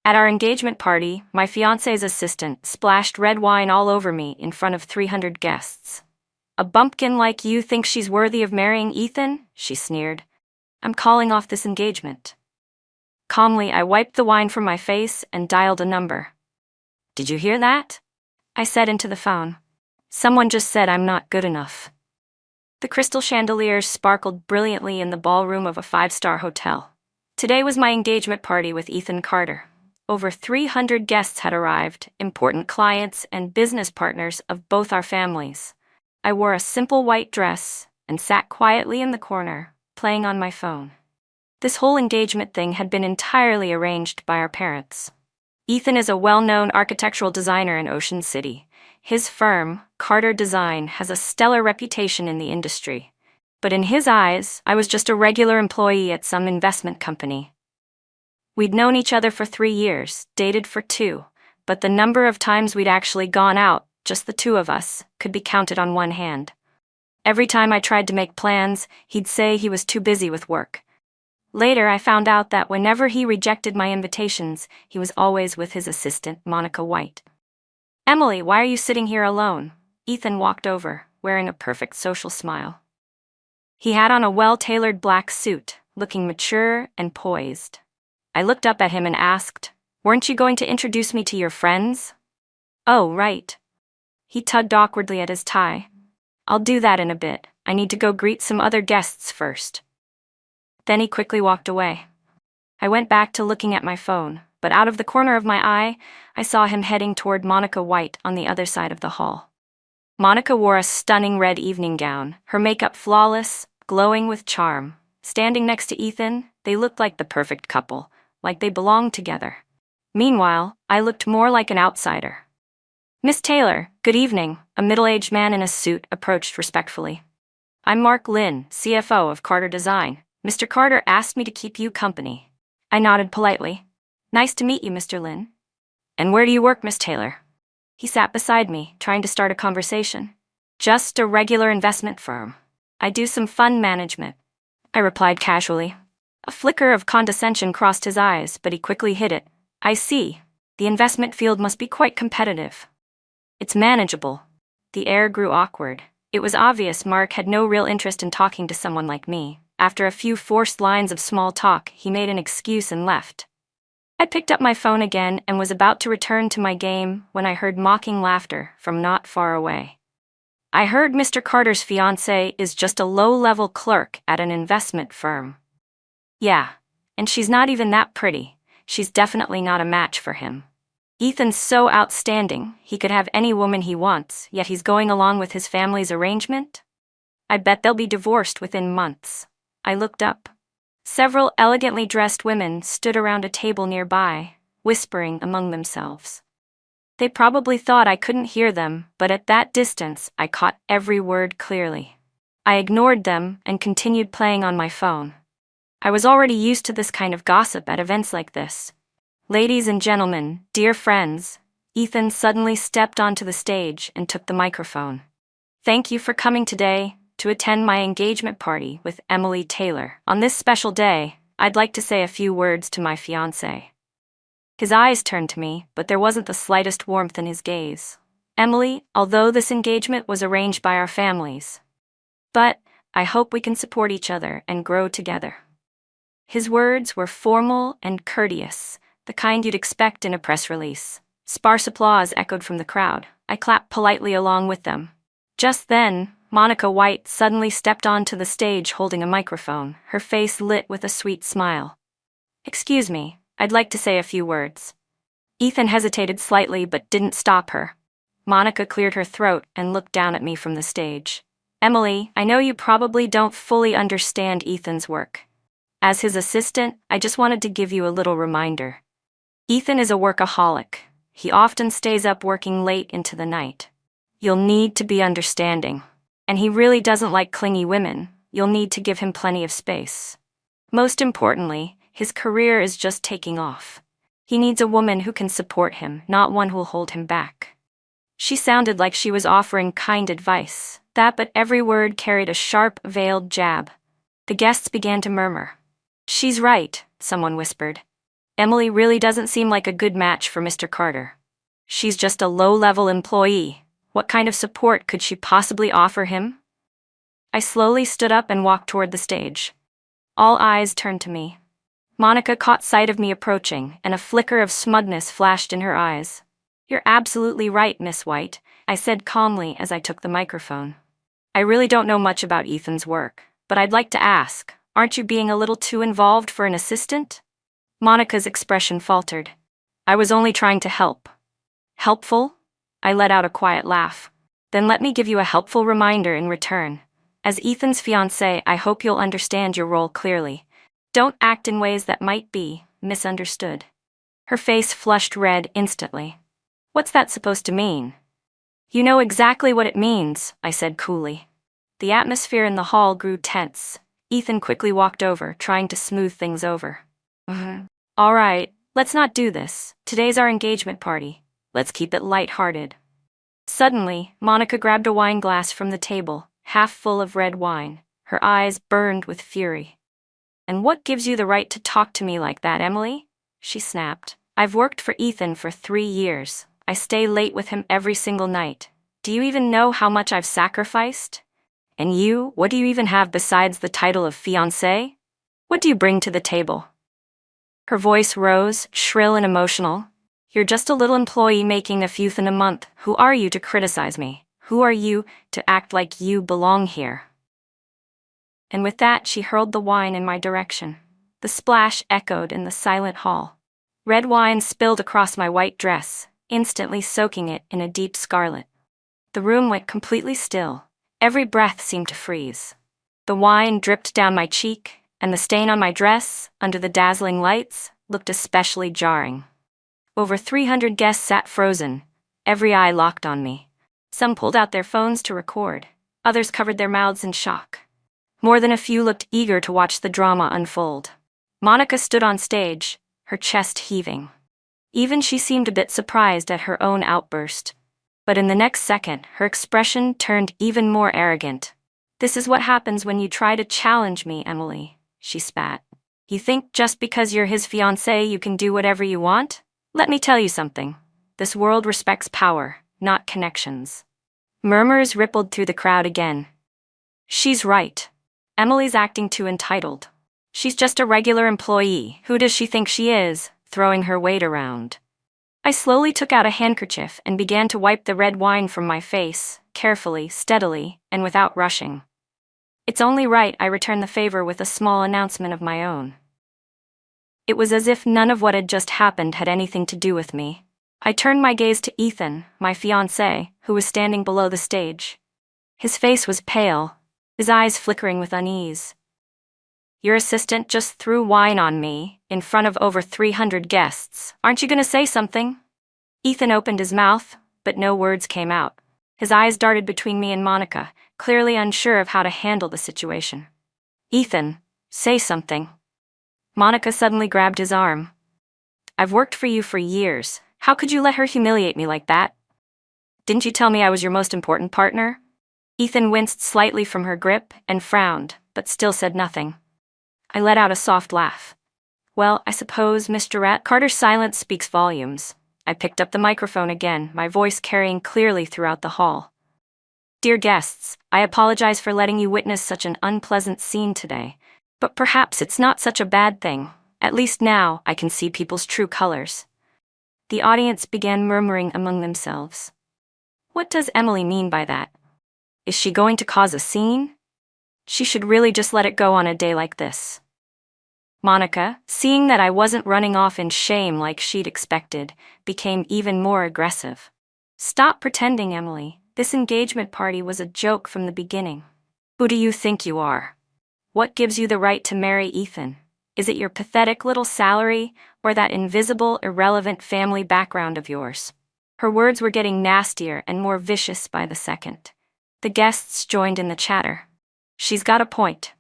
At our engagement party, my fiancé's assistant splashed red wine all over me in front of 300 guests. "A bumpkin like you thinks she's worthy of marrying Ethan?" she sneered. "I'm calling off this engagement." Calmly, I wiped the wine from my face and dialed a number. "Did you hear that?" I said into the phone. "Someone just said I'm not good enough." The crystal chandeliers sparkled brilliantly in the ballroom of a 5-star hotel. Today was my engagement party with Ethan Carter. Over 300 guests had arrived, important clients and business partners of both our families. I wore a simple white dress and sat quietly in the corner, playing on my phone. This whole engagement thing had been entirely arranged by our parents. Ethan is a well-known architectural designer in Ocean City. His firm, Carter Design, has a stellar reputation in the industry. But in his eyes, I was just a regular employee at some investment company. We'd known each other for 3 years, dated for 2, but the number of times we'd actually gone out, just the two of us, could be counted on one hand. Every time I tried to make plans, he'd say he was too busy with work. Later, I found out that whenever he rejected my invitations, he was always with his assistant, Monica White. "Emily, why are you sitting here alone?" Ethan walked over, wearing a perfect social smile. He had on a well-tailored black suit, looking mature and poised. I looked up at him and asked, "Weren't you going to introduce me to your friends?" "Oh, right." He tugged awkwardly at his tie. "I'll do that in a bit. I need to go greet some other guests first." Then he quickly walked away. I went back to looking at my phone, but out of the corner of my eye, I saw him heading toward Monica White on the other side of the hall. Monica wore a stunning red evening gown, her makeup flawless, glowing with charm. Standing next to Ethan, they looked like the perfect couple, like they belonged together. Meanwhile, I looked more like an outsider. "Miss Taylor, good evening," a middle-aged man in a suit approached respectfully. "I'm Mark Lynn, CFO of Carter Design. Mr. Carter asked me to keep you company." I nodded politely. "Nice to meet you, Mr. Lynn." "And where do you work, Miss Taylor?" He sat beside me, trying to start a conversation. "Just a regular investment firm. I do some fund management," I replied casually. A flicker of condescension crossed his eyes, but he quickly hid it. "I see. The investment field must be quite competitive." "It's manageable." The air grew awkward. It was obvious Mark had no real interest in talking to someone like me. After a few forced lines of small talk, he made an excuse and left. I picked up my phone again and was about to return to my game when I heard mocking laughter from not far away. "I heard Mr. Carter's fiancée is just a low-level clerk at an investment firm." "Yeah, and she's not even that pretty. She's definitely not a match for him. Ethan's so outstanding, he could have any woman he wants, yet he's going along with his family's arrangement? I bet they'll be divorced within months." I looked up. Several elegantly dressed women stood around a table nearby, whispering among themselves. They probably thought I couldn't hear them, but at that distance, I caught every word clearly. I ignored them and continued playing on my phone. I was already used to this kind of gossip at events like this. "Ladies and gentlemen, dear friends," Ethan suddenly stepped onto the stage and took the microphone. "Thank you for coming today to attend my engagement party with Emily Taylor. On this special day, I'd like to say a few words to my fiancé." His eyes turned to me, but there wasn't the slightest warmth in his gaze. "Emily, although this engagement was arranged by our families, but I hope we can support each other and grow together." His words were formal and courteous, the kind you'd expect in a press release. Sparse applause echoed from the crowd. I clapped politely along with them. Just then, Monica White suddenly stepped onto the stage holding a microphone, her face lit with a sweet smile. "Excuse me, I'd like to say a few words." Ethan hesitated slightly but didn't stop her. Monica cleared her throat and looked down at me from the stage. "Emily, I know you probably don't fully understand Ethan's work. As his assistant, I just wanted to give you a little reminder. Ethan is a workaholic. He often stays up working late into the night. You'll need to be understanding. And he really doesn't like clingy women. You'll need to give him plenty of space. Most importantly, his career is just taking off. He needs a woman who can support him, not one who'll hold him back." She sounded like she was offering kind advice, but every word carried a sharp, veiled jab. The guests began to murmur. "She's right," someone whispered. Emily really doesn't seem like a good match for Mr. Carter. She's just a low-level employee. What kind of support could she possibly offer him? I slowly stood up and walked toward the stage. All eyes turned to me. Monica caught sight of me approaching, and a flicker of smugness flashed in her eyes. "You're absolutely right, Miss White," I said calmly as I took the microphone. "I really don't know much about Ethan's work, but I'd like to ask, aren't you being a little too involved for an assistant?" Monica's expression faltered. "I was only trying to help." "Helpful?" I let out a quiet laugh. "Then let me give you a helpful reminder in return. As Ethan's fiancée, I hope you'll understand your role clearly. Don't act in ways that might be misunderstood." Her face flushed red instantly. "What's that supposed to mean?" "You know exactly what it means," I said coolly. The atmosphere in the hall grew tense. Ethan quickly walked over, trying to smooth things over. "All right, let's not do this. Today's our engagement party. Let's keep it light-hearted." Suddenly, Monica grabbed a wine glass from the table, half full of red wine. Her eyes burned with fury. "And what gives you the right to talk to me like that, Emily?" she snapped. "I've worked for Ethan for 3 years. I stay late with him every single night. Do you even know how much I've sacrificed? And you, what do you even have besides the title of fiancé? What do you bring to the table?" Her voice rose, shrill and emotional. "You're just a little employee making a few thousand a month. Who are you to criticize me? Who are you to act like you belong here?" And with that, she hurled the wine in my direction. The splash echoed in the silent hall. Red wine spilled across my white dress, instantly soaking it in a deep scarlet. The room went completely still. Every breath seemed to freeze. The wine dripped down my cheek, and the stain on my dress, under the dazzling lights, looked especially jarring. Over 300 guests sat frozen, every eye locked on me. Some pulled out their phones to record. Others covered their mouths in shock. More than a few looked eager to watch the drama unfold. Monica stood on stage, her chest heaving. Even she seemed a bit surprised at her own outburst. But in the next second, her expression turned even more arrogant. "This is what happens when you try to challenge me, Emily," she spat. "You think just because you're his fiancée you can do whatever you want? Let me tell you something. This world respects power, not connections." Murmurs rippled through the crowd again. "She's right. Emily's acting too entitled. She's just a regular employee. Who does she think she is, throwing her weight around?" I slowly took out a handkerchief and began to wipe the red wine from my face, carefully, steadily, and without rushing. "It's only right I return the favor with a small announcement of my own." It was as if none of what had just happened had anything to do with me. I turned my gaze to Ethan, my fiancé, who was standing below the stage. His face was pale, his eyes flickering with unease. "Your assistant just threw wine on me, in front of over 300 guests. Aren't you going to say something?" Ethan opened his mouth, but no words came out. His eyes darted between me and Monica, clearly unsure of how to handle the situation. "Ethan, say something." Monica suddenly grabbed his arm. "I've worked for you for years. How could you let her humiliate me like that? Didn't you tell me I was your most important partner?" Ethan winced slightly from her grip and frowned, but still said nothing. I let out a soft laugh. "Well, I suppose, Mr. Rat, Carter's silence speaks volumes." I picked up the microphone again, my voice carrying clearly throughout the hall. "Dear guests, I apologize for letting you witness such an unpleasant scene today. But perhaps it's not such a bad thing. At least now I can see people's true colors." The audience began murmuring among themselves. What does Emily mean by that? Is she going to cause a scene? She should really just let it go on a day like this. Monica, seeing that I wasn't running off in shame like she'd expected, became even more aggressive. "Stop pretending, Emily. This engagement party was a joke from the beginning. Who do you think you are? What gives you the right to marry Ethan? Is it your pathetic little salary, or that invisible, irrelevant family background of yours?" Her words were getting nastier and more vicious by the second. The guests joined in the chatter. "She's got a point.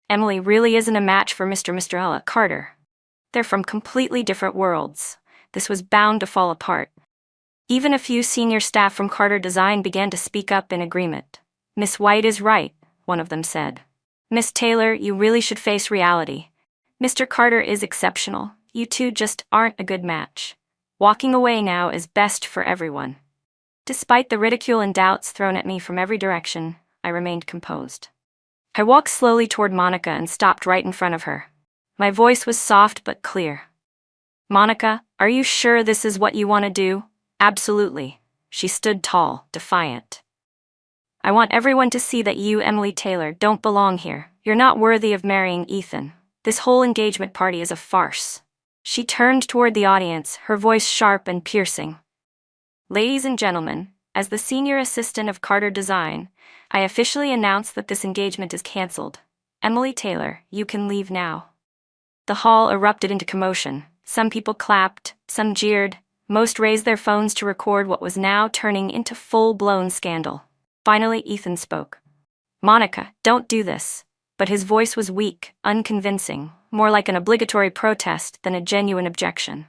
Emily really isn't a match for Mr. Carter. They're from completely different worlds. This was bound to fall apart." Even a few senior staff from Carter Design began to speak up in agreement. "Miss White is right," one of them said. "Miss Taylor, you really should face reality. Mr. Carter is exceptional, You two just aren't a good match. Walking away now is best for everyone." Despite the ridicule and doubts thrown at me from every direction, I remained composed. I walked slowly toward Monica and stopped right in front of her. My voice was soft but clear. "Monica, are you sure this is what you want to do?" "Absolutely." She stood tall, defiant. "I want everyone to see that you, Emily Taylor, don't belong here. You're not worthy of marrying Ethan. This whole engagement party is a farce." She turned toward the audience, her voice sharp and piercing. "Ladies and gentlemen, as the senior assistant of Carter Design, I officially announce that this engagement is canceled. Emily Taylor, you can leave now." The hall erupted into commotion. Some people clapped, some jeered, most raised their phones to record what was now turning into full-blown scandal. Finally, Ethan spoke. "Monica, don't do this." But his voice was weak, unconvincing, more like an obligatory protest than a genuine objection.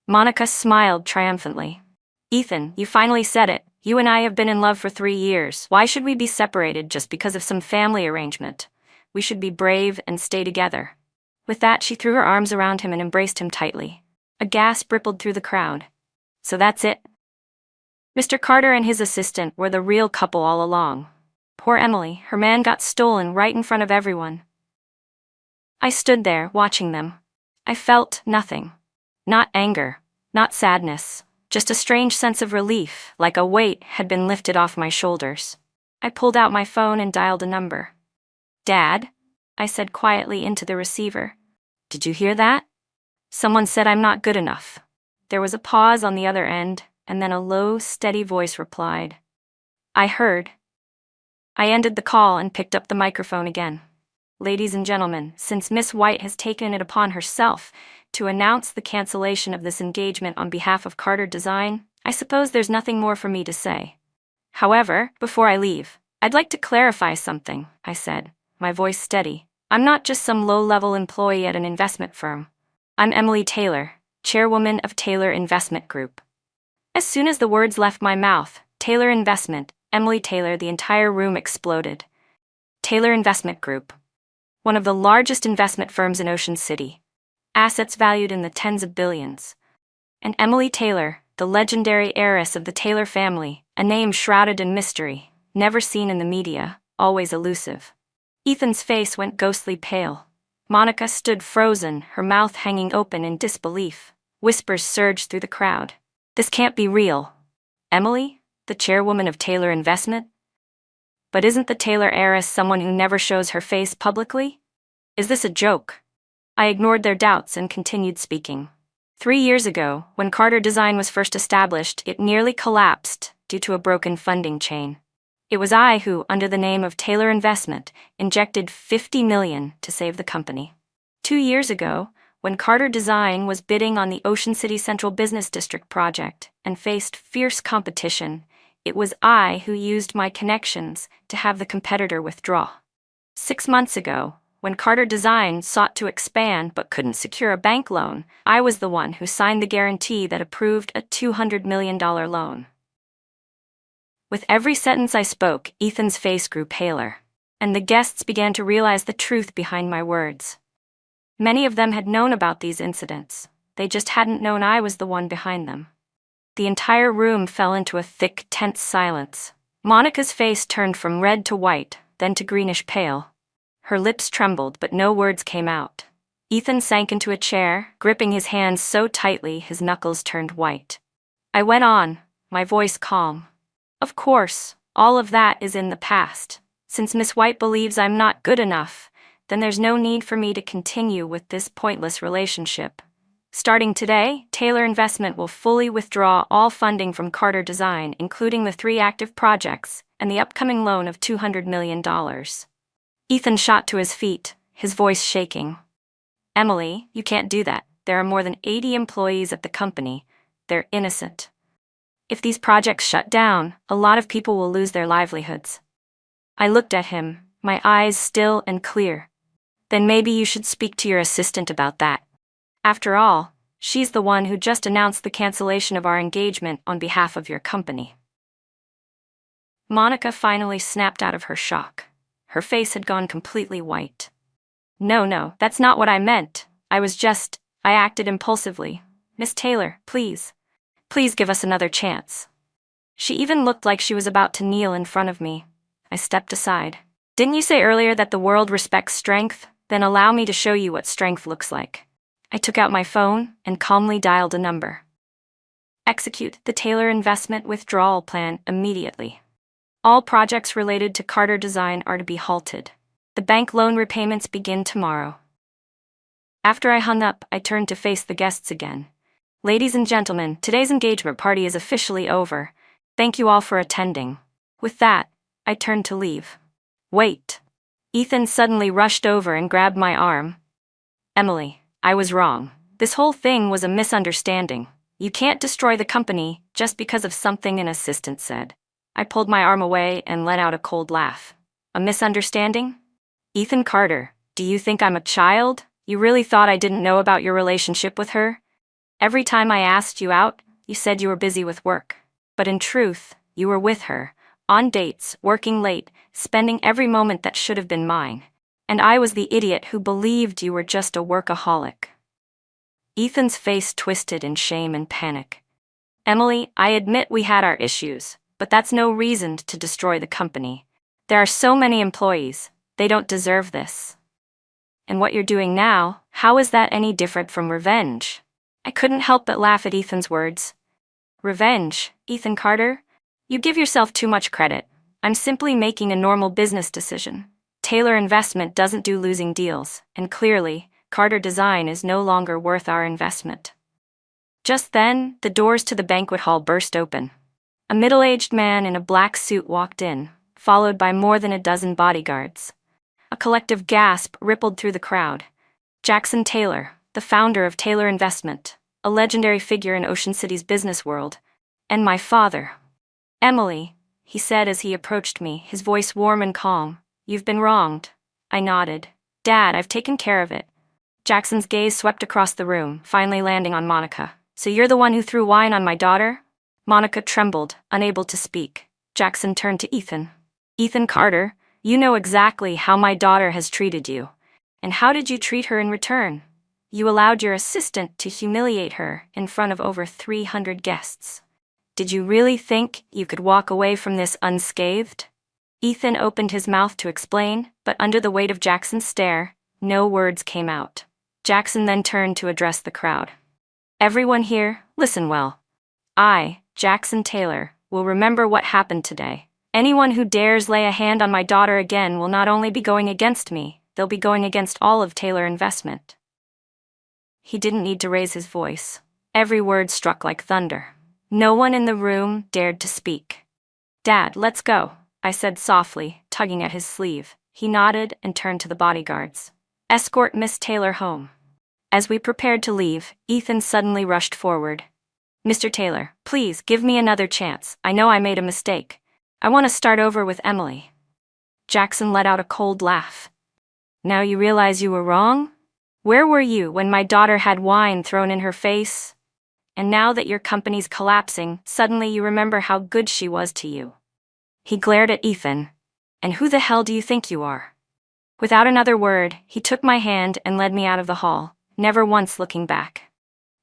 Monica smiled triumphantly. "Ethan, you finally said it. You and I have been in love for 3 years. Why should we be separated just because of some family arrangement? We should be brave and stay together." With that, she threw her arms around him and embraced him tightly. A gasp rippled through the crowd. "So that's it?" Mr. Carter and his assistant were the real couple all along. Poor Emily, her man got stolen right in front of everyone. I stood there, watching them. I felt nothing. Not anger, not sadness, just a strange sense of relief, like a weight had been lifted off my shoulders. I pulled out my phone and dialed a number. "Dad?" I said quietly into the receiver. "Did you hear that?" Someone said I'm not good enough. There was a pause on the other end, and then a low, steady voice replied. "I heard." I ended the call and picked up the microphone again. "Ladies and gentlemen, since Miss White has taken it upon herself to announce the cancellation of this engagement on behalf of Carter Design, I suppose there's nothing more for me to say. However, before I leave, I'd like to clarify something," I said, my voice steady. "I'm not just some low-level employee at an investment firm. I'm Emily Taylor, chairwoman of Taylor Investment Group." As soon as the words left my mouth, Taylor Investment, Emily Taylor, the entire room exploded. Taylor Investment Group, one of the largest investment firms in Ocean City. Assets valued in the tens of billions. And Emily Taylor, the legendary heiress of the Taylor family, a name shrouded in mystery, never seen in the media, always elusive. Ethan's face went ghostly pale. Monica stood frozen, her mouth hanging open in disbelief. Whispers surged through the crowd. "This can't be real. Emily, the chairwoman of Taylor Investment? But isn't the Taylor heiress someone who never shows her face publicly? Is this a joke?" I ignored their doubts and continued speaking. 3 years ago, when Carter Design was first established, it nearly collapsed due to a broken funding chain. It was I who, under the name of Taylor Investment, injected $50 million to save the company. 2 years ago, when Carter Design was bidding on the Ocean City Central Business District project and faced fierce competition, it was I who used my connections to have the competitor withdraw. 6 months ago, when Carter Design sought to expand but couldn't secure a bank loan, I was the one who signed the guarantee that approved a $200 million loan. With every sentence I spoke, Ethan's face grew paler, and the guests began to realize the truth behind my words. Many of them had known about these incidents. They just hadn't known I was the one behind them. The entire room fell into a thick, tense silence. Monica's face turned from red to white, then to greenish pale. Her lips trembled, but no words came out. Ethan sank into a chair, gripping his hands so tightly his knuckles turned white. I went on, my voice calm. "Of course, all of that is in the past. Since Miss White believes I'm not good enough, then there's no need for me to continue with this pointless relationship. Starting today, Taylor Investment will fully withdraw all funding from Carter Design, including the 3 active projects and the upcoming loan of $200 million. Ethan shot to his feet, his voice shaking. "Emily, you can't do that. There are more than 80 employees at the company. They're innocent. If these projects shut down, a lot of people will lose their livelihoods." I looked at him, my eyes still and clear. "Then maybe you should speak to your assistant about that. After all, she's the one who just announced the cancellation of our engagement on behalf of your company." Monica finally snapped out of her shock. Her face had gone completely white. No, that's not what I meant. I was just..." I acted impulsively. Miss Taylor, please. Please give us another chance. She even looked like she was about to kneel in front of me. I stepped aside. Didn't you say earlier that the world respects strength? Then allow me to show you what strength looks like. I took out my phone and calmly dialed a number. Execute the Taylor investment withdrawal plan immediately. All projects related to Carter Design are to be halted. The bank loan repayments begin tomorrow. After I hung up, I turned to face the guests again. Ladies and gentlemen, today's engagement party is officially over. Thank you all for attending. With that, I turned to leave. Wait. Ethan suddenly rushed over and grabbed my arm. Emily, I was wrong. This whole thing was a misunderstanding. You can't destroy the company just because of something an assistant said. I pulled my arm away and let out a cold laugh. A misunderstanding? Ethan Carter, do you think I'm a child? You really thought I didn't know about your relationship with her? Every time I asked you out, you said you were busy with work. But in truth, you were with her, on dates, working late, spending every moment that should have been mine. And I was the idiot who believed you were just a workaholic. Ethan's face twisted in shame and panic. Emily, I admit we had our issues, but that's no reason to destroy the company. There are so many employees, they don't deserve this. And what you're doing now, how is that any different from revenge? I couldn't help but laugh at Ethan's words. Revenge, Ethan Carter? You give yourself too much credit. I'm simply making a normal business decision. Taylor Investment doesn't do losing deals, and clearly, Carter Design is no longer worth our investment. Just then, the doors to the banquet hall burst open. A middle-aged man in a black suit walked in, followed by more than a dozen bodyguards. A collective gasp rippled through the crowd. Jackson Taylor, the founder of Taylor Investment, a legendary figure in Ocean City's business world, and my father. Emily, he said as he approached me, his voice warm and calm. You've been wronged. I nodded. Dad, I've taken care of it. Jackson's gaze swept across the room, finally landing on Monica. So you're the one who threw wine on my daughter? Monica trembled, unable to speak. Jackson turned to Ethan. Ethan Carter, you know exactly how my daughter has treated you. And how did you treat her in return? You allowed your assistant to humiliate her in front of over 300 guests. Did you really think you could walk away from this unscathed? Ethan opened his mouth to explain, but under the weight of Jackson's stare, no words came out. Jackson then turned to address the crowd. Everyone here, listen well. I, Jackson Taylor, will remember what happened today. Anyone who dares lay a hand on my daughter again will not only be going against me, they'll be going against all of Taylor Investment. He didn't need to raise his voice. Every word struck like thunder. No one in the room dared to speak. Dad, let's go, I said softly, tugging at his sleeve. He nodded and turned to the bodyguards. Escort Miss Taylor home. As we prepared to leave, Ethan suddenly rushed forward. Mr. Taylor, please give me another chance. I know I made a mistake. I want to start over with Emily. Jackson let out a cold laugh. Now you realize you were wrong? Where were you when my daughter had wine thrown in her face? And now that your company's collapsing, suddenly you remember how good she was to you. He glared at Ethan. And who the hell do you think you are? Without another word, he took my hand and led me out of the hall, never once looking back.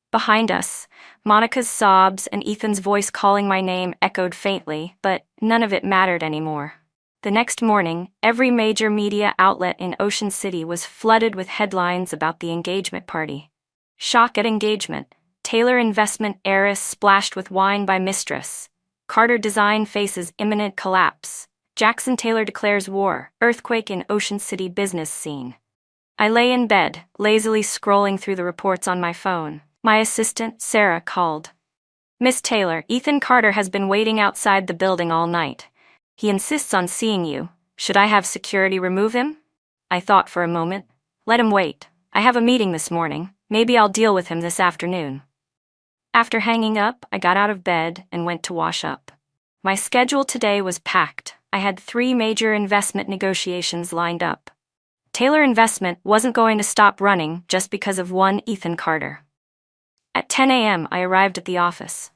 Behind us, Monica's sobs and Ethan's voice calling my name echoed faintly, but none of it mattered anymore. The next morning, every major media outlet in Ocean City was flooded with headlines about the engagement party. Shock at engagement. Taylor Investment heiress splashed with wine by Mistress. Carter Design faces imminent collapse. Jackson Taylor declares war. Earthquake in Ocean City business scene. I lay in bed, lazily scrolling through the reports on my phone. My assistant, Sarah, called. Miss Taylor, Ethan Carter has been waiting outside the building all night. He insists on seeing you. Should I have security remove him? I thought for a moment. Let him wait. I have a meeting this morning. Maybe I'll deal with him this afternoon. After hanging up, I got out of bed and went to wash up. My schedule today was packed. I had 3 major investment negotiations lined up. Taylor Investment wasn't going to stop running just because of one Ethan Carter. At 10 a.m., I arrived at the office.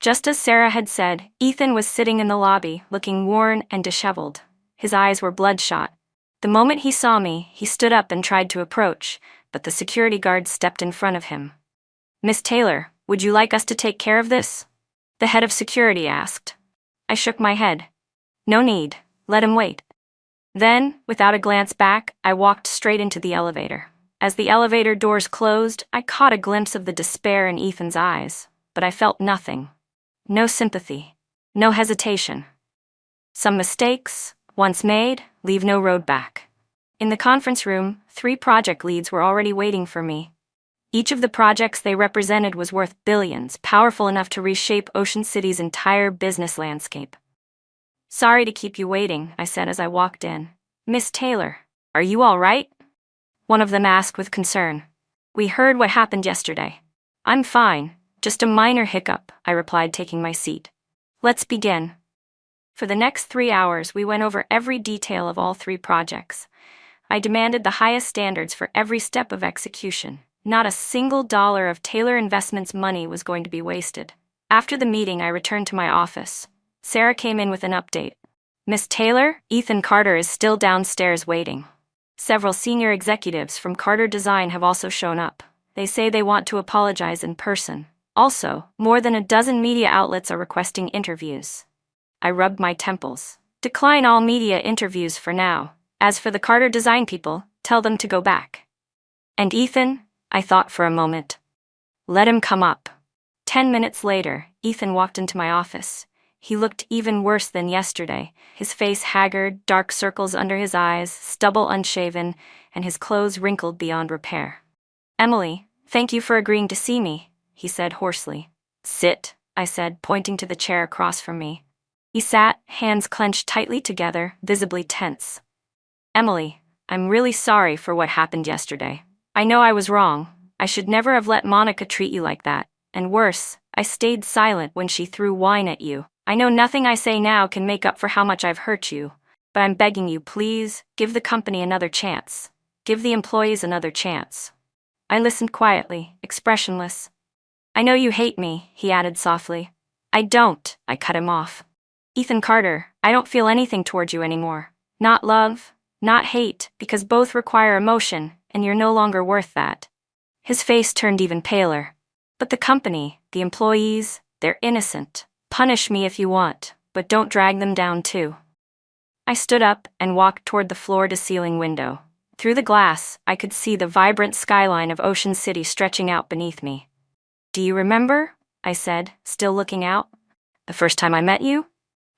Just as Sarah had said, Ethan was sitting in the lobby, looking worn and disheveled. His eyes were bloodshot. The moment he saw me, he stood up and tried to approach, but the security guard stepped in front of him. "Miss Taylor, would you like us to take care of this?" the head of security asked. I shook my head. "No need, let him wait." Then, without a glance back, I walked straight into the elevator. As the elevator doors closed, I caught a glimpse of the despair in Ethan's eyes, but I felt nothing. No sympathy. No hesitation. Some mistakes, once made, leave no road back. In the conference room, 3 project leads were already waiting for me. Each of the projects they represented was worth billions, powerful enough to reshape Ocean City's entire business landscape. "Sorry to keep you waiting," I said as I walked in. "Miss Taylor, are you all right?" One of them asked with concern. "We heard what happened yesterday." "I'm fine, just a minor hiccup," I replied, taking my seat. "Let's begin." For the next 3 hours, we went over every detail of all 3 projects. I demanded the highest standards for every step of execution. Not a single dollar of Taylor Investments money was going to be wasted. After the meeting, I returned to my office. Sarah came in with an update. "Miss Taylor, Ethan Carter is still downstairs waiting. Several senior executives from Carter Design have also shown up. They say they want to apologize in person. Also, more than a dozen media outlets are requesting interviews." I rubbed my temples. "Decline all media interviews for now. As for the Carter Design people, tell them to go back." "And Ethan?" I thought for a moment. "Let him come up." 10 minutes later, Ethan walked into my office. He looked even worse than yesterday, his face haggard, dark circles under his eyes, stubble unshaven, and his clothes wrinkled beyond repair. "Emily, thank you for agreeing to see me," he said hoarsely. "Sit," I said, pointing to the chair across from me. He sat, hands clenched tightly together, visibly tense. "Emily, I'm really sorry for what happened yesterday. I know I was wrong. I should never have let Monica treat you like that. And worse, I stayed silent when she threw wine at you. I know nothing I say now can make up for how much I've hurt you, but I'm begging you, please, give the company another chance. Give the employees another chance." I listened quietly, expressionless. "I know you hate me," he added softly. "I don't," I cut him off. "Ethan Carter, I don't feel anything toward you anymore. Not love, not hate, because both require emotion, and you're no longer worth that." His face turned even paler. "But the company, the employees, they're innocent. Punish me if you want, but don't drag them down too." I stood up and walked toward the floor-to-ceiling window. Through the glass, I could see the vibrant skyline of Ocean City stretching out beneath me. "Do you remember?" I said, still looking out. "The first time I met you?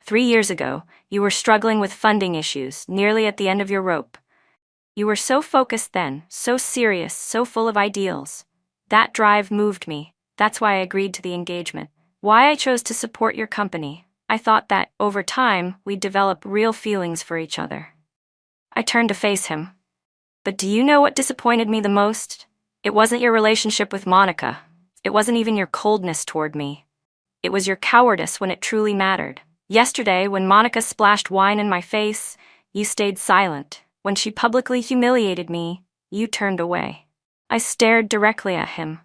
3 years ago, you were struggling with funding issues, nearly at the end of your rope. You were so focused then, so serious, so full of ideals. That drive moved me. That's why I agreed to the engagement. Why I chose to support your company. I thought that, over time, we'd develop real feelings for each other." I turned to face him. "But do you know what disappointed me the most? It wasn't your relationship with Monica. It wasn't even your coldness toward me. It was your cowardice when it truly mattered. Yesterday, when Monica splashed wine in my face, you stayed silent. When she publicly humiliated me, you turned away." I stared directly at him.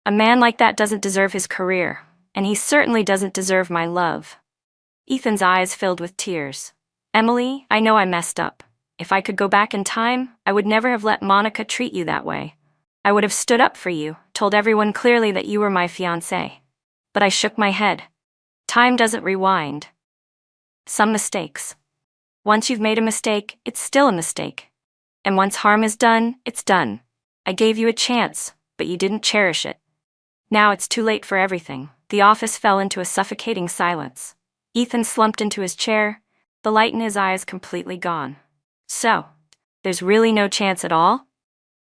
"A man like that doesn't deserve his career, and he certainly doesn't deserve my love." Ethan's eyes filled with tears. "Emily, I know I messed up. If I could go back in time, I would never have let Monica treat you that way. I would have stood up for you, told everyone clearly that you were my fiancé." But I shook my head. Time doesn't rewind. Some mistakes. Once you've made a mistake, it's still a mistake. And once harm is done, it's done. I gave you a chance, but you didn't cherish it. Now it's too late for everything. The office fell into a suffocating silence. Ethan slumped into his chair, the light in his eyes completely gone. "So, there's really no chance at all?"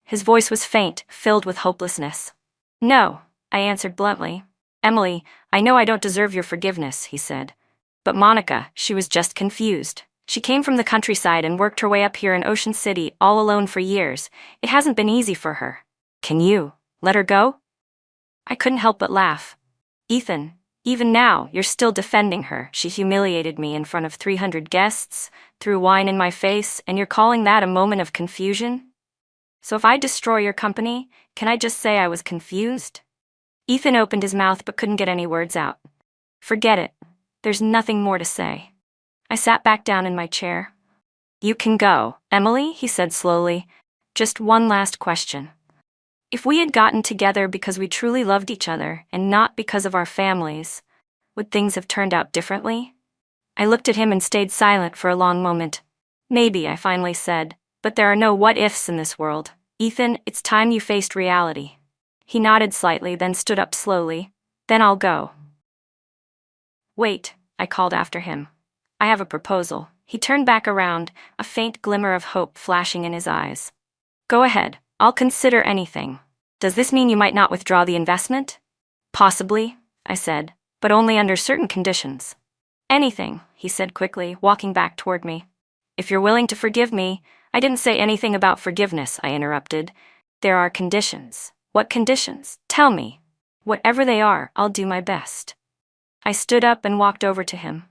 His voice was faint, filled with hopelessness. "No," I answered bluntly. "Emily, I know I don't deserve your forgiveness," he said. "But Monica, she was just confused. She came from the countryside and worked her way up here in Ocean City all alone for years. It hasn't been easy for her. Can you let her go?" I couldn't help but laugh. "Ethan, even now, you're still defending her. She humiliated me in front of 300 guests, threw wine in my face, and you're calling that a moment of confusion? So if I destroy your company, can I just say I was confused?" Ethan opened his mouth but couldn't get any words out. "Forget it. There's nothing more to say." I sat back down in my chair. "You can go, Emily," he said slowly. "Just one last question. If we had gotten together because we truly loved each other and not because of our families, would things have turned out differently? I looked at him and stayed silent for a long moment. Maybe, I finally said, but there are no what-ifs in this world. Ethan, it's time you faced reality. He nodded slightly, then stood up slowly. Then I'll go. Wait, I called after him. I have a proposal. He turned back around, a faint glimmer of hope flashing in his eyes. Go ahead, I'll consider anything. Does this mean you might not withdraw the investment? Possibly, I said, but only under certain conditions. Anything, he said quickly, walking back toward me. If you're willing to forgive me— I didn't say anything about forgiveness, I interrupted. There are conditions. What conditions? Tell me. Whatever they are, I'll do my best. I stood up and walked over to him.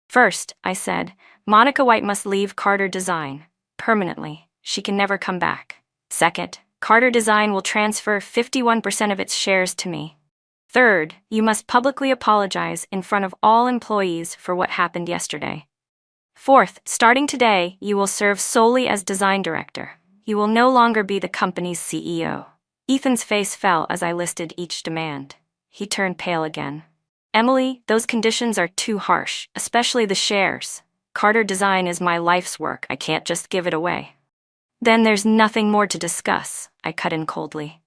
First, I said, Monica White must leave Carter Design. Permanently. She can never come back. Second, Carter Design will transfer 51% of its shares to me. Third, you must publicly apologize in front of all employees for what happened yesterday. Fourth, starting today, you will serve solely as design director. You will no longer be the company's CEO. Ethan's face fell as I listed each demand. He turned pale again. Emily, those conditions are too harsh, especially the shares. Carter Design is my life's work. I can't just give it away. Then there's nothing more to discuss, I cut in coldly.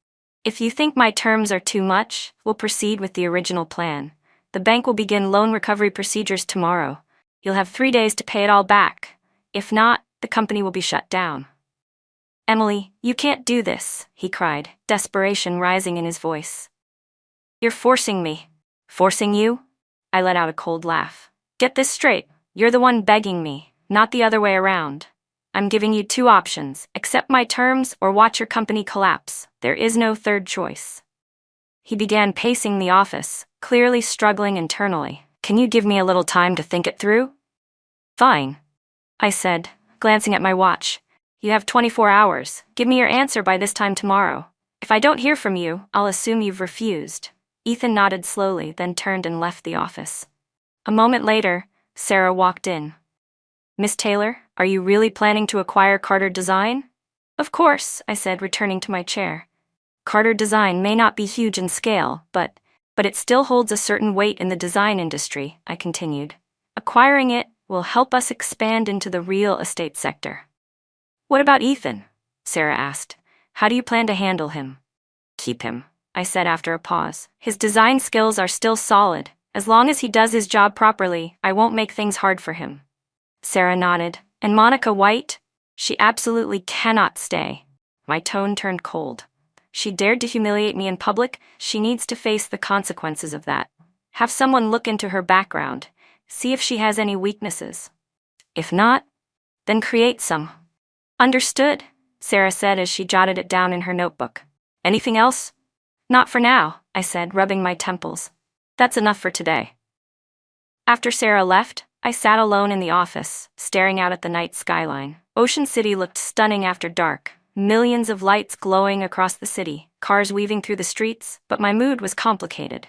If you think my terms are too much, we'll proceed with the original plan. The bank will begin loan recovery procedures tomorrow. You'll have 3 days to pay it all back. If not, the company will be shut down. Emily, you can't do this, he cried, desperation rising in his voice. You're forcing me. Forcing you? I let out a cold laugh. Get this straight. You're the one begging me, not the other way around. I'm giving you 2 options. Accept my terms or watch your company collapse. There is no third choice. He began pacing the office, clearly struggling internally. Can you give me a little time to think it through? Fine, I said, glancing at my watch. You have 24 hours. Give me your answer by this time tomorrow. If I don't hear from you, I'll assume you've refused. Ethan nodded slowly, then turned and left the office. A moment later, Sarah walked in. Miss Taylor, are you really planning to acquire Carter Design? Of course, I said, returning to my chair. Carter Design may not be huge in scale, but it still holds a certain weight in the design industry, I continued. Acquiring it will help us expand into the real estate sector. What about Ethan? Sarah asked. How do you plan to handle him? Keep him, I said after a pause. His design skills are still solid. As long as he does his job properly, I won't make things hard for him. Sarah nodded. And Monica White? She absolutely cannot stay. My tone turned cold. She dared to humiliate me in public. She needs to face the consequences of that. Have someone look into her background. See if she has any weaknesses. If not, then create some. Understood, Sarah said as she jotted it down in her notebook. Anything else? Not for now, I said, rubbing my temples. That's enough for today. After Sarah left, I sat alone in the office, staring out at the night skyline. Ocean City looked stunning after dark. Millions of lights glowing across the city, cars weaving through the streets, but my mood was complicated.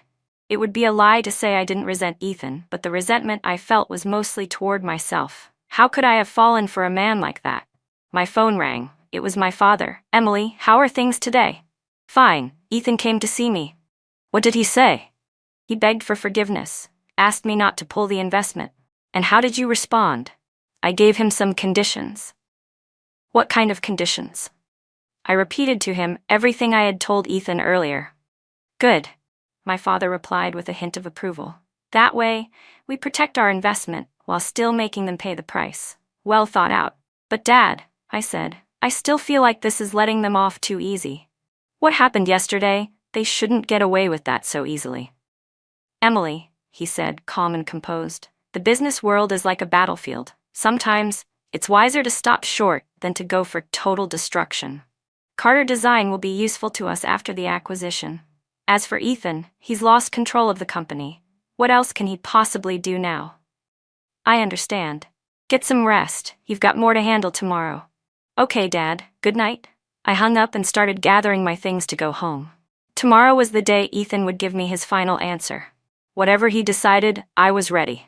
It would be a lie to say I didn't resent Ethan, but the resentment I felt was mostly toward myself. How could I have fallen for a man like that? My phone rang. It was my father. Emily, how are things today? Fine. Ethan came to see me. What did he say? He begged for forgiveness, asked me not to pull the investment. And how did you respond? I gave him some conditions. What kind of conditions? I repeated to him everything I had told Ethan earlier. Good, my father replied with a hint of approval. That way, we protect our investment while still making them pay the price. Well thought out. But Dad, I said, I still feel like this is letting them off too easy. What happened yesterday? They shouldn't get away with that so easily. Emily, he said, calm and composed, the business world is like a battlefield. Sometimes, it's wiser to stop short than to go for total destruction. Carter Design will be useful to us after the acquisition. As for Ethan, he's lost control of the company. What else can he possibly do now? I understand. Get some rest. You've got more to handle tomorrow. Okay, Dad. Good night. I hung up and started gathering my things to go home. Tomorrow was the day Ethan would give me his final answer. Whatever he decided, I was ready.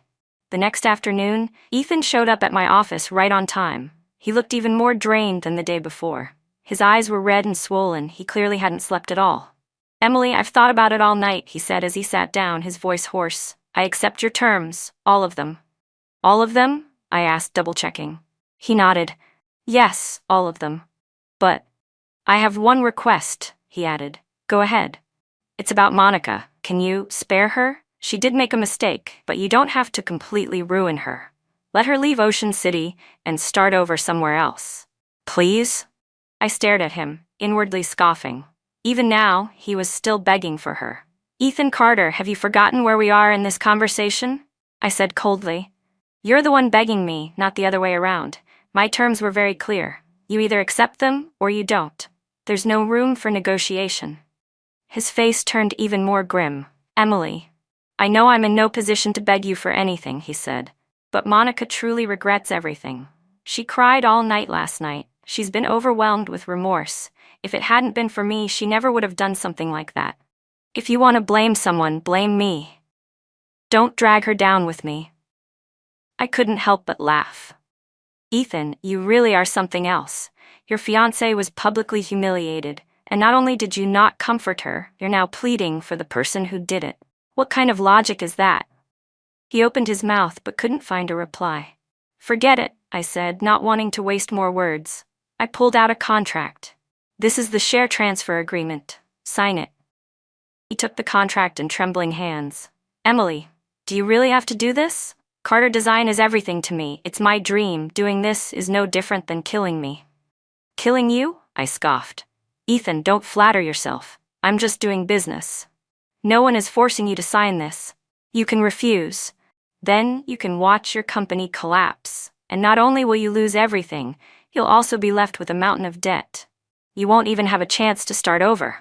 The next afternoon, Ethan showed up at my office right on time. He looked even more drained than the day before. His eyes were red and swollen. He clearly hadn't slept at all. Emily, I've thought about it all night, he said as he sat down, his voice hoarse. I accept your terms, all of them. All of them? I asked, double-checking. He nodded. Yes, all of them. But I have one request, he added. Go ahead. It's about Monica. Can you spare her? She did make a mistake, but you don't have to completely ruin her. Let her leave Ocean City and start over somewhere else. Please? I stared at him, inwardly scoffing. Even now, he was still begging for her. Ethan Carter, have you forgotten where we are in this conversation? I said coldly. You're the one begging me, not the other way around. My terms were very clear. You either accept them or you don't. There's no room for negotiation. His face turned even more grim. Emily, I know I'm in no position to beg you for anything, he said. But Monica truly regrets everything. She cried all night last night. She's been overwhelmed with remorse. If it hadn't been for me, she never would have done something like that. If you want to blame someone, blame me. Don't drag her down with me. I couldn't help but laugh. Ethan, you really are something else. Your fiancée was publicly humiliated, and not only did you not comfort her, you're now pleading for the person who did it. What kind of logic is that? He opened his mouth but couldn't find a reply. Forget it, I said, not wanting to waste more words. I pulled out a contract. This is the share transfer agreement. Sign it. He took the contract in trembling hands. Emily, do you really have to do this? Carter Design is everything to me. It's my dream. Doing this is no different than killing me. Killing you? I scoffed. Ethan, don't flatter yourself. I'm just doing business. No one is forcing you to sign this. You can refuse. Then you can watch your company collapse. And not only will you lose everything, you'll also be left with a mountain of debt. You won't even have a chance to start over.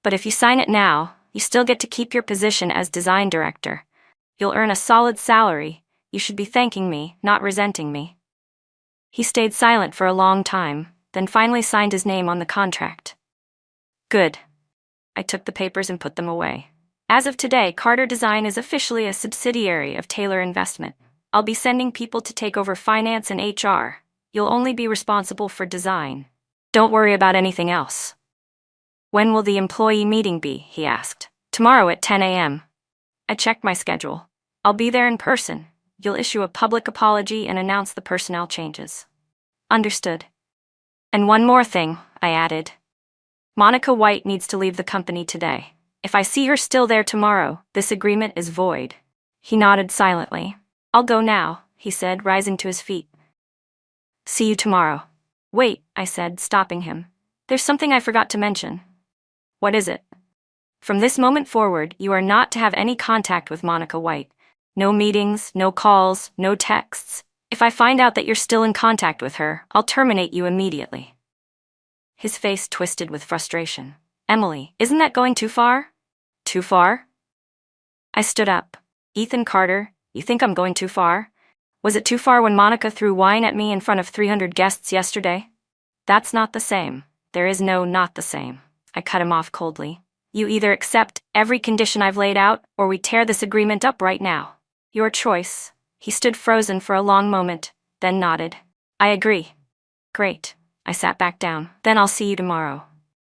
But if you sign it now, you still get to keep your position as design director. You'll earn a solid salary. You should be thanking me, not resenting me. He stayed silent for a long time, then finally signed his name on the contract. Good. I took the papers and put them away. As of today, Carter Design is officially a subsidiary of Taylor Investment. I'll be sending people to take over finance and HR. You'll only be responsible for design. Don't worry about anything else. When will the employee meeting be? He asked. Tomorrow at 10 a.m. I checked my schedule. I'll be there in person. You'll issue a public apology and announce the personnel changes. Understood. And one more thing, I added. Monica White needs to leave the company today. If I see her still there tomorrow, this agreement is void. He nodded silently. I'll go now, he said, rising to his feet. See you tomorrow. Wait, I said, stopping him. There's something I forgot to mention. What is it? From this moment forward, you are not to have any contact with Monica White. No meetings, no calls, no texts. If I find out that you're still in contact with her, I'll terminate you immediately. His face twisted with frustration. Emily, isn't that going too far? Too far? I stood up. Ethan Carter, you think I'm going too far? Was it too far when Monica threw wine at me in front of 300 guests yesterday? That's not the same. There is no not the same. I cut him off coldly. You either accept every condition I've laid out, or we tear this agreement up right now. Your choice. He stood frozen for a long moment, then nodded. I agree. Great. I sat back down. Then I'll see you tomorrow.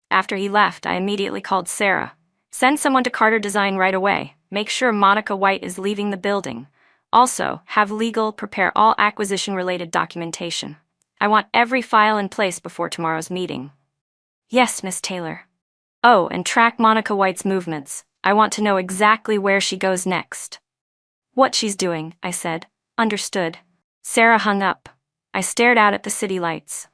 After he left, I immediately called Sarah. Send someone to Carter Design right away. Make sure Monica White is leaving the building. Also, have legal prepare all acquisition-related documentation. I want every file in place before tomorrow's meeting. Yes, Miss Taylor. Oh, and track Monica White's movements. I want to know exactly where she goes next. What she's doing, I said. Understood. Sarah hung up. I stared out at the city lights.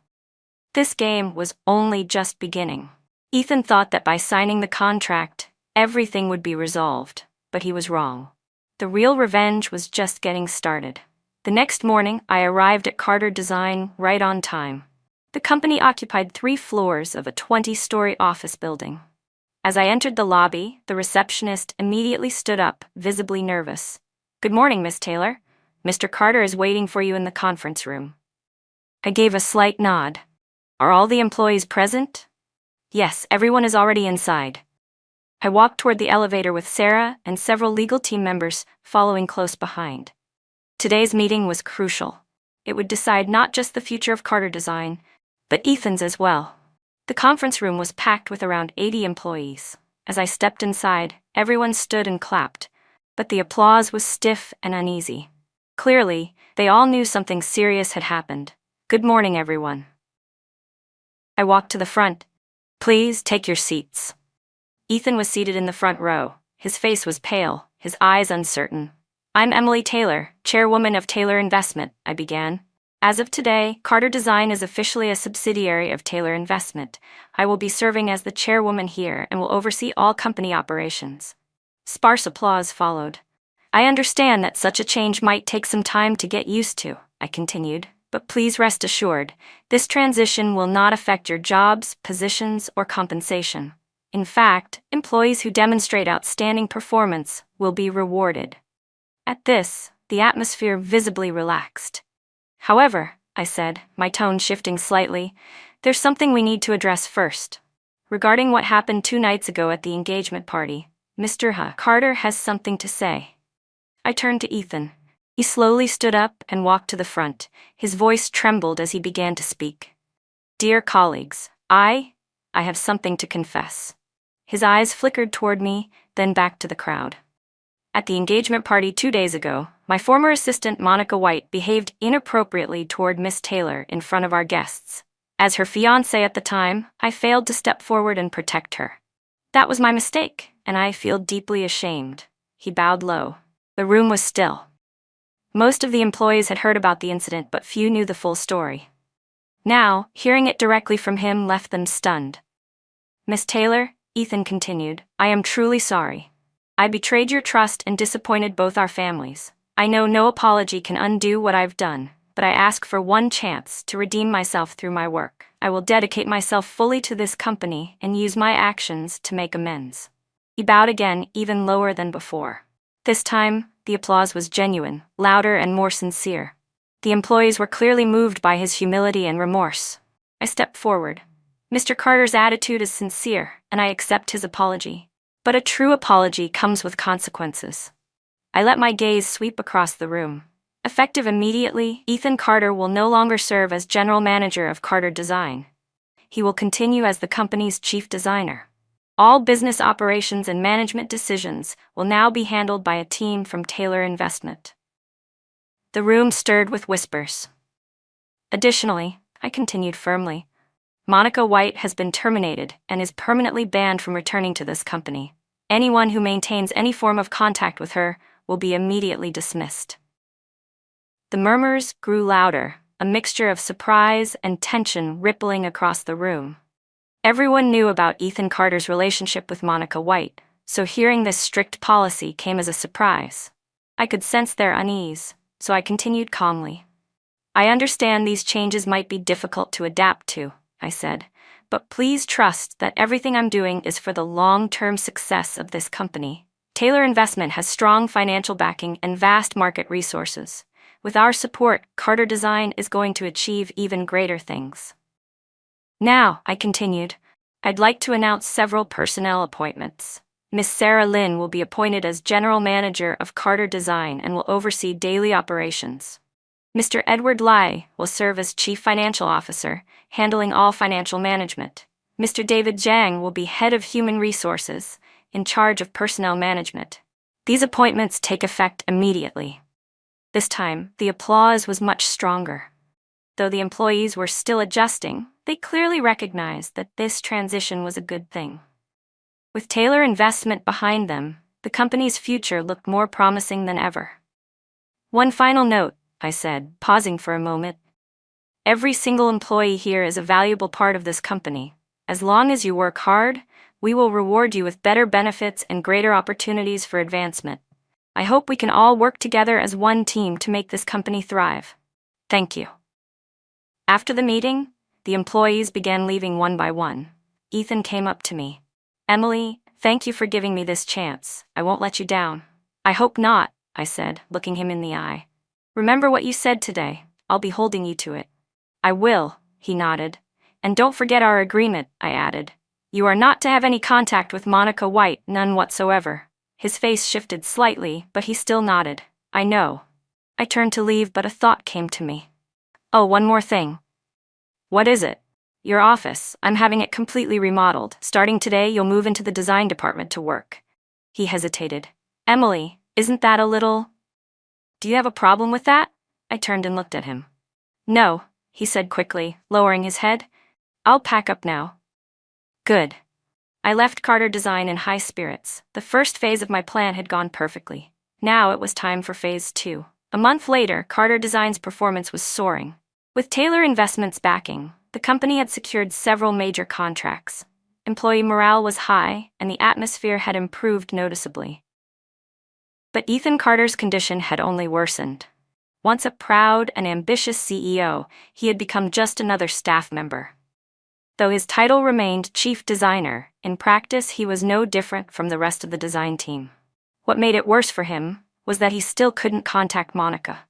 This game was only just beginning. Ethan thought that by signing the contract, everything would be resolved, but he was wrong. The real revenge was just getting started. The next morning, I arrived at Carter Design right on time. The company occupied 3 floors of a 20-story office building. As I entered the lobby, the receptionist immediately stood up, visibly nervous. Good morning, Miss Taylor. Mr. Carter is waiting for you in the conference room. I gave a slight nod. Are all the employees present? Yes, everyone is already inside. I walked toward the elevator with Sarah and several legal team members following close behind. Today's meeting was crucial. It would decide not just the future of Carter Design, but Ethan's as well. The conference room was packed with around 80 employees. As I stepped inside, everyone stood and clapped, but the applause was stiff and uneasy. Clearly, they all knew something serious had happened. "Good morning, everyone." I walked to the front. "Please take your seats." Ethan was seated in the front row. His face was pale, his eyes uncertain. "I'm Emily Taylor, chairwoman of Taylor Investment," I began. "As of today, Carter Design is officially a subsidiary of Taylor Investment. I will be serving as the chairwoman here and will oversee all company operations." Sparse applause followed. "I understand that such a change might take some time to get used to," I continued, "but please rest assured, this transition will not affect your jobs, positions, or compensation. In fact, employees who demonstrate outstanding performance will be rewarded." At this, the atmosphere visibly relaxed. "However," I said, my tone shifting slightly, "there's something we need to address first. Regarding what happened 2 nights ago at the engagement party, Mr. Carter has something to say." I turned to Ethan. He slowly stood up and walked to the front. His voice trembled as he began to speak. "Dear colleagues, I have something to confess." His eyes flickered toward me, then back to the crowd. "At the engagement party 2 days ago, my former assistant Monica White behaved inappropriately toward Miss Taylor in front of our guests. As her fiancé at the time, I failed to step forward and protect her. That was my mistake, and I feel deeply ashamed." He bowed low. The room was still. Most of the employees had heard about the incident, but few knew the full story. Now, hearing it directly from him left them stunned. "Miss Taylor," Ethan continued, "I am truly sorry. I betrayed your trust and disappointed both our families. I know no apology can undo what I've done, but I ask for one chance to redeem myself through my work. I will dedicate myself fully to this company and use my actions to make amends." He bowed again, even lower than before. This time, the applause was genuine, louder and more sincere. The employees were clearly moved by his humility and remorse. I stepped forward. "Mr. Carter's attitude is sincere, and I accept his apology. But a true apology comes with consequences." I let my gaze sweep across the room. Effective immediately, Ethan Carter will no longer serve as general manager of Carter Design. He will continue as the company's chief designer. All business operations and management decisions will now be handled by a team from Taylor Investment. The room stirred with whispers. "Additionally," I continued firmly, "Monica White has been terminated and is permanently banned from returning to this company. Anyone who maintains any form of contact with her will be immediately dismissed." The murmurs grew louder, a mixture of surprise and tension rippling across the room. Everyone knew about Ethan Carter's relationship with Monica White, so hearing this strict policy came as a surprise. I could sense their unease, so I continued calmly. "I understand these changes might be difficult to adapt to," I said, "but please trust that everything I'm doing is for the long-term success of this company. Taylor Investment has strong financial backing and vast market resources. With our support, Carter Design is going to achieve even greater things." "Now," I continued, "I'd like to announce several personnel appointments. Miss Sarah Lynn will be appointed as General Manager of Carter Design and will oversee daily operations. Mr. Edward Lai will serve as Chief Financial Officer, handling all financial management. Mr. David Zhang will be Head of Human Resources, in charge of personnel management. These appointments take effect immediately." This time, the applause was much stronger. Though the employees were still adjusting, they clearly recognized that this transition was a good thing. With Taylor Investment behind them, the company's future looked more promising than ever. "One final note," I said, pausing for a moment. "Every single employee here is a valuable part of this company. As long as you work hard, we will reward you with better benefits and greater opportunities for advancement. I hope we can all work together as one team to make this company thrive. Thank you." After the meeting, the employees began leaving one by one. Ethan came up to me. "Emily, thank you for giving me this chance. I won't let you down." "I hope not," I said, looking him in the eye. "Remember what you said today. I'll be holding you to it." "I will," he nodded. "And don't forget our agreement," I added. "You are not to have any contact with Monica White, none whatsoever." His face shifted slightly, but he still nodded. "I know." I turned to leave, but a thought came to me. "Oh, one more thing." "What is it?" Your office. I'm having it completely remodeled. Starting today, you'll move into the design department to work. He hesitated. Emily, isn't that a little... Do you have a problem with that? I turned and looked at him. No, he said quickly, lowering his head. I'll pack up now. Good. I left Carter Design in high spirits. The first phase of my plan had gone perfectly. Now it was time for phase 2. A month later, Carter Design's performance was soaring. With Taylor Investments backing, the company had secured several major contracts. Employee morale was high, and the atmosphere had improved noticeably. But Ethan Carter's condition had only worsened. Once a proud and ambitious CEO, he had become just another staff member. Though his title remained chief designer, in practice he was no different from the rest of the design team. What made it worse for him was that he still couldn't contact Monica.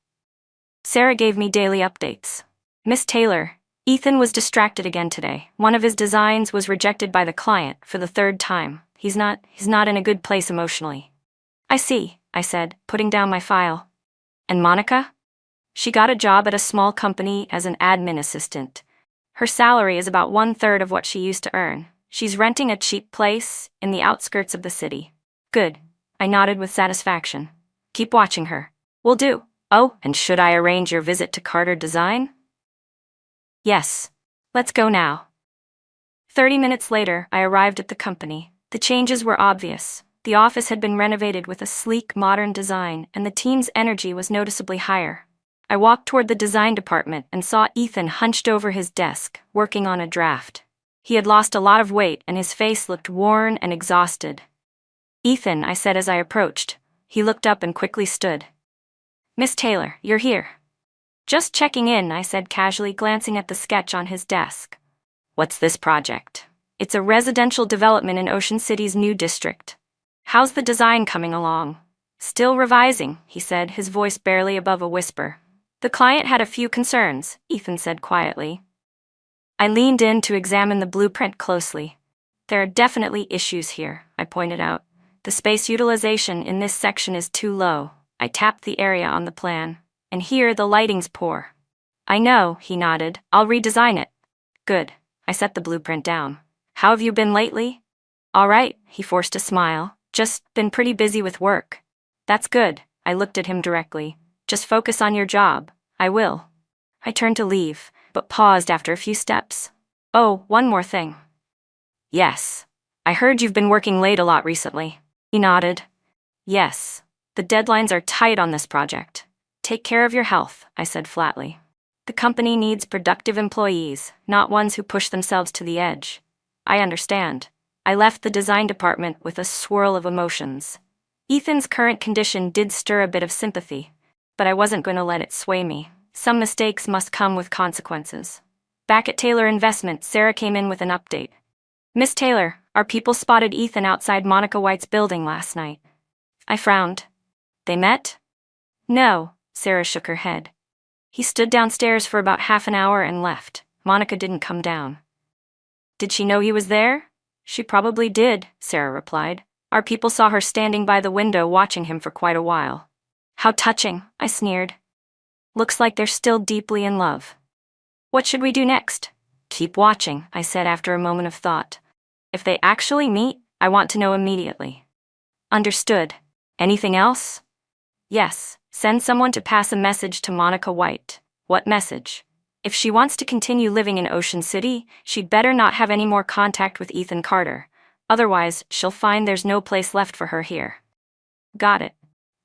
Sarah gave me daily updates. Miss Taylor, Ethan was distracted again today. One of his designs was rejected by the client for the 3rd time. He's not in a good place emotionally. I see, I said, putting down my file. And Monica? She got a job at a small company as an admin assistant. Her salary is about 1/3 of what she used to earn. She's renting a cheap place in the outskirts of the city. Good. I nodded with satisfaction. Keep watching her. Will do. Oh, and should I arrange your visit to Carter Design? Yes. Let's go now. 30 minutes later, I arrived at the company. The changes were obvious. The office had been renovated with a sleek, modern design, and the team's energy was noticeably higher. I walked toward the design department and saw Ethan hunched over his desk, working on a draft. He had lost a lot of weight and his face looked worn and exhausted. Ethan, I said as I approached. He looked up and quickly stood. Miss Taylor, you're here. Just checking in, I said casually, glancing at the sketch on his desk. What's this project? It's a residential development in Ocean City's new district. How's the design coming along? Still revising, he said, his voice barely above a whisper. The client had a few concerns, Ethan said quietly. I leaned in to examine the blueprint closely. There are definitely issues here, I pointed out. The space utilization in this section is too low. I tapped the area on the plan. And here the lighting's poor. I know, he nodded. I'll redesign it. Good. I set the blueprint down. How have you been lately? All right, he forced a smile. Just been pretty busy with work. That's good. I looked at him directly. Just focus on your job. I will. I turned to leave, but paused after a few steps. Oh, one more thing. Yes. I heard you've been working late a lot recently. He nodded. Yes. The deadlines are tight on this project. Take care of your health, I said flatly. The company needs productive employees, not ones who push themselves to the edge. I understand. I left the design department with a swirl of emotions. Ethan's current condition did stir a bit of sympathy, but I wasn't going to let it sway me. Some mistakes must come with consequences. Back at Taylor Investments, Sarah came in with an update. Miss Taylor, our people spotted Ethan outside Monica White's building last night. I frowned. They met? No, Sarah shook her head. He stood downstairs for about half an hour and left. Monica didn't come down. Did she know he was there? She probably did, Sarah replied. Our people saw her standing by the window watching him for quite a while. How touching, I sneered. Looks like they're still deeply in love. What should we do next? Keep watching, I said after a moment of thought. If they actually meet, I want to know immediately. Understood. Anything else? Yes, send someone to pass a message to Monica White. What message? If she wants to continue living in Ocean City, she'd better not have any more contact with Ethan Carter. Otherwise, she'll find there's no place left for her here. Got it.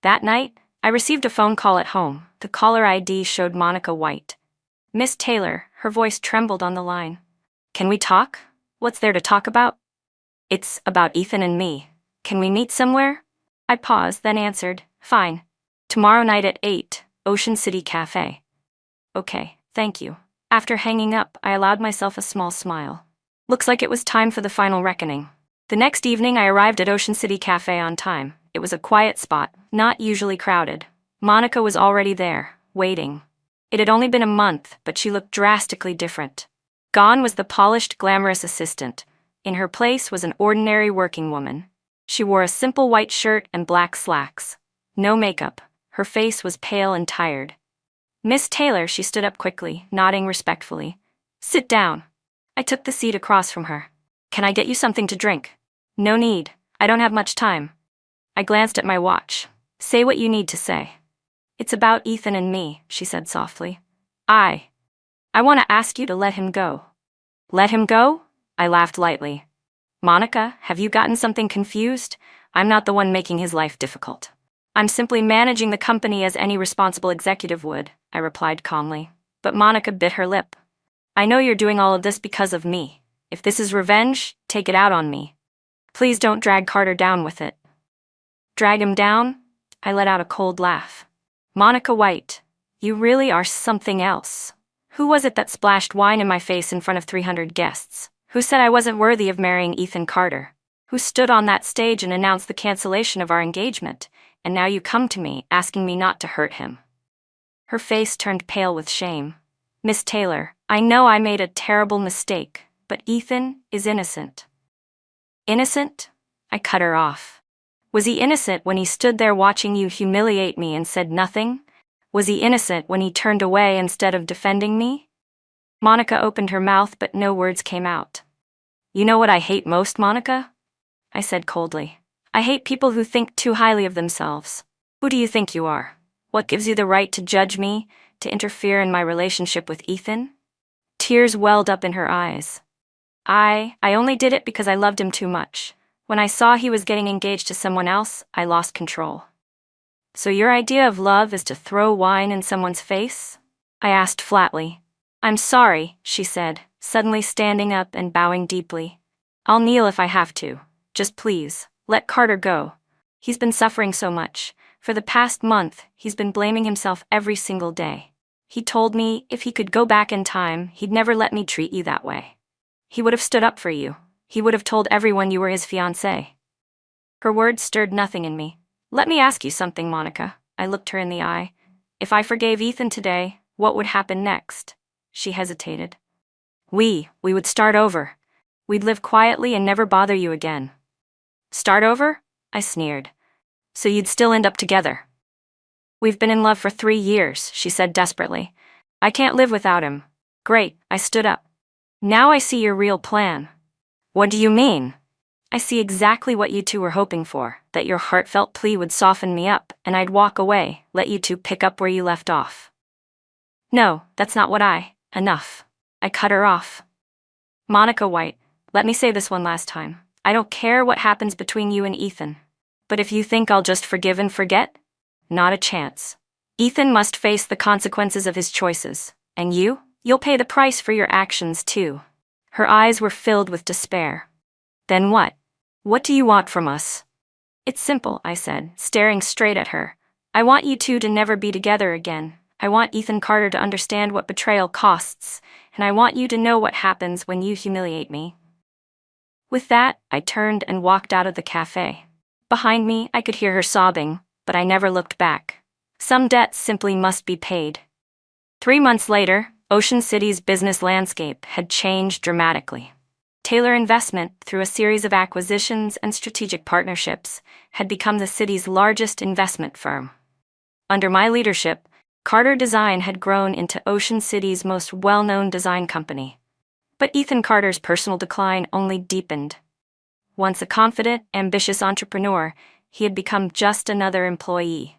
That night, I received a phone call at home. The caller ID showed Monica White. Miss Taylor, her voice trembled on the line. Can we talk? What's there to talk about? It's about Ethan and me. Can we meet somewhere? I paused, then answered, Fine. Tomorrow night at 8, Ocean City Cafe. Okay, thank you. After hanging up, I allowed myself a small smile. Looks like it was time for the final reckoning. The next evening, I arrived at Ocean City Cafe on time. It was a quiet spot, not usually crowded. Monica was already there, waiting. It had only been a month, but she looked drastically different. Gone was the polished, glamorous assistant. In her place was an ordinary working woman. She wore a simple white shirt and black slacks. No makeup. Her face was pale and tired. Miss Taylor, she stood up quickly, nodding respectfully. Sit down. I took the seat across from her. Can I get you something to drink? No need. I don't have much time. I glanced at my watch. Say what you need to say. It's about Ethan and me, she said softly. I want to ask you to let him go. Let him go? I laughed lightly. Monica, have you gotten something confused? I'm not the one making his life difficult. I'm simply managing the company as any responsible executive would, I replied calmly. But Monica bit her lip. I know you're doing all of this because of me. If this is revenge, take it out on me. Please don't drag Carter down with it. Drag him down? I let out a cold laugh. Monica White, you really are something else. Who was it that splashed wine in my face in front of 300 guests? Who said I wasn't worthy of marrying Ethan Carter? Who stood on that stage and announced the cancellation of our engagement? And now you come to me, asking me not to hurt him. Her face turned pale with shame. Miss Taylor, I know I made a terrible mistake, but Ethan is innocent. Innocent? I cut her off. Was he innocent when he stood there watching you humiliate me and said nothing? Was he innocent when he turned away instead of defending me? Monica opened her mouth, but no words came out. You know what I hate most, Monica? I said coldly. I hate people who think too highly of themselves. Who do you think you are? What gives you the right to judge me, to interfere in my relationship with Ethan? Tears welled up in her eyes. I only did it because I loved him too much. When I saw he was getting engaged to someone else, I lost control. So your idea of love is to throw wine in someone's face? I asked flatly. I'm sorry, she said, suddenly standing up and bowing deeply. I'll kneel if I have to. Just please, let Carter go. He's been suffering so much. For the past month, he's been blaming himself every single day. He told me if he could go back in time, he'd never let me treat you that way. He would have stood up for you. He would have told everyone you were his fiancée. Her words stirred nothing in me. Let me ask you something, Monica. I looked her in the eye. If I forgave Ethan today, what would happen next? She hesitated. We would start over. We'd live quietly and never bother you again. Start over? I sneered. So you'd still end up together. We've been in love for 3 years, she said desperately. I can't live without him. Great, I stood up. Now I see your real plan. What do you mean? I see exactly what you two were hoping for, that your heartfelt plea would soften me up, and I'd walk away, let you two pick up where you left off. No, that's not what Enough. I cut her off. Monica White, let me say this one last time. I don't care what happens between you and Ethan. But if you think I'll just forgive and forget, not a chance. Ethan must face the consequences of his choices, and you'll pay the price for your actions too. Her eyes were filled with despair. Then what? What do you want from us? It's simple, I said, staring straight at her. I want you two to never be together again. I want Ethan Carter to understand what betrayal costs, and I want you to know what happens when you humiliate me. With that, I turned and walked out of the cafe. Behind me, I could hear her sobbing, but I never looked back. Some debts simply must be paid. 3 months later, Ocean City's business landscape had changed dramatically. Taylor Investment, through a series of acquisitions and strategic partnerships, had become the city's largest investment firm. Under my leadership, Carter Design had grown into Ocean City's most well-known design company. But Ethan Carter's personal decline only deepened. Once a confident, ambitious entrepreneur, he had become just another employee.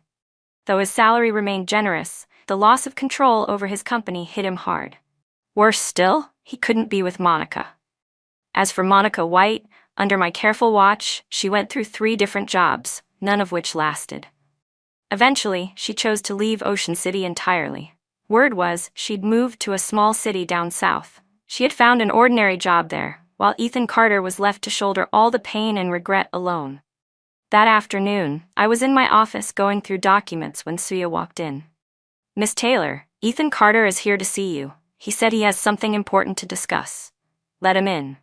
Though his salary remained generous, the loss of control over his company hit him hard. Worse still, he couldn't be with Monica. As for Monica White, under my careful watch, she went through 3 different jobs, none of which lasted. Eventually, she chose to leave Ocean City entirely. Word was she'd moved to a small city down south. She had found an ordinary job there, while Ethan Carter was left to shoulder all the pain and regret alone. That afternoon, I was in my office going through documents when Suya walked in. Miss Taylor, Ethan Carter is here to see you. He said he has something important to discuss. Let him in.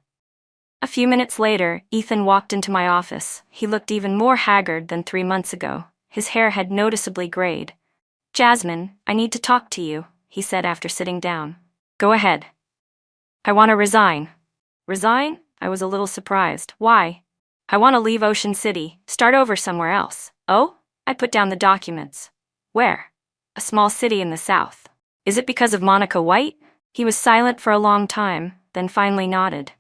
A few minutes later, Ethan walked into my office. He looked even more haggard than 3 months ago. His hair had noticeably grayed. Jasmine, I need to talk to you, he said after sitting down. Go ahead. I want to resign. Resign? I was a little surprised. Why? I want to leave Ocean City, start over somewhere else. Oh? I put down the documents. Where? A small city in the south. Is it because of Monica White? He was silent for a long time, then finally nodded.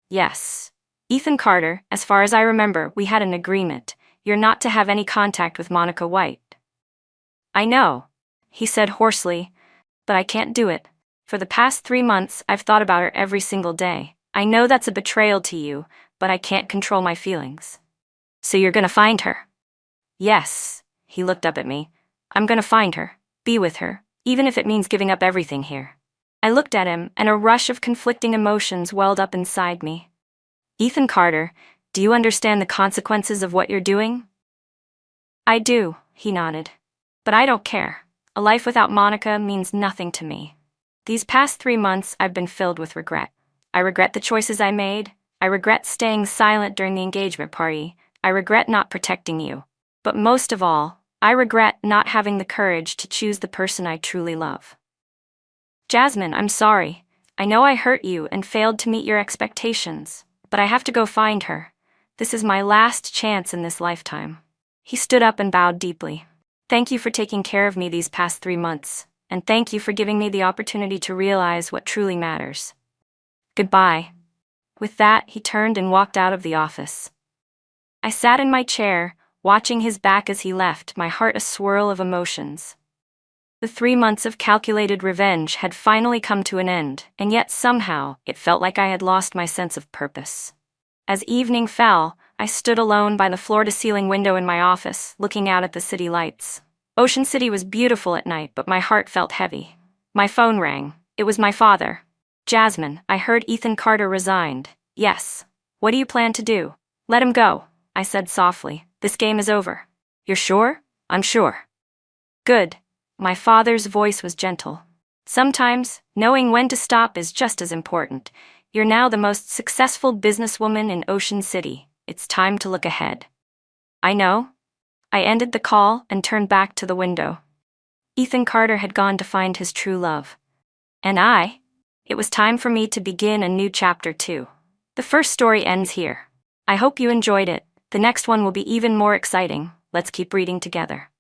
Yes. Ethan Carter, as far as I remember, we had an agreement. You're not to have any contact with Monica White. I know, he said hoarsely, but I can't do it. For the past 3 months, I've thought about her every single day. I know that's a betrayal to you, but I can't control my feelings. So you're gonna find her? Yes, he looked up at me. I'm gonna find her, be with her, even if it means giving up everything here. I looked at him, and a rush of conflicting emotions welled up inside me. Ethan Carter, do you understand the consequences of what you're doing? I do, he nodded. But I don't care. A life without Monica means nothing to me. These past 3 months, I've been filled with regret. I regret the choices I made. I regret staying silent during the engagement party. I regret not protecting you. But most of all, I regret not having the courage to choose the person I truly love. Jasmine, I'm sorry. I know I hurt you and failed to meet your expectations, but I have to go find her. This is my last chance in this lifetime. He stood up and bowed deeply. Thank you for taking care of me these past 3 months, and thank you for giving me the opportunity to realize what truly matters. Goodbye. With that, he turned and walked out of the office. I sat in my chair, watching his back as he left, my heart a swirl of emotions. The 3 months of calculated revenge had finally come to an end, and yet somehow it felt like I had lost my sense of purpose. As evening fell, I stood alone by the floor-to-ceiling window in my office, looking out at the city lights. Ocean City was beautiful at night, but my heart felt heavy. My phone rang. It was my father. Jasmine, I heard Ethan Carter resigned. Yes. What do you plan to do? Let him go, I said softly. This game is over. You're sure? I'm sure. Good. My father's voice was gentle. Sometimes, knowing when to stop is just as important. You're now the most successful businesswoman in Ocean City. It's time to look ahead. I know. I ended the call and turned back to the window. Ethan Carter had gone to find his true love. And it was time for me to begin a new chapter too. The first story ends here. I hope you enjoyed it. The next one will be even more exciting. Let's keep reading together.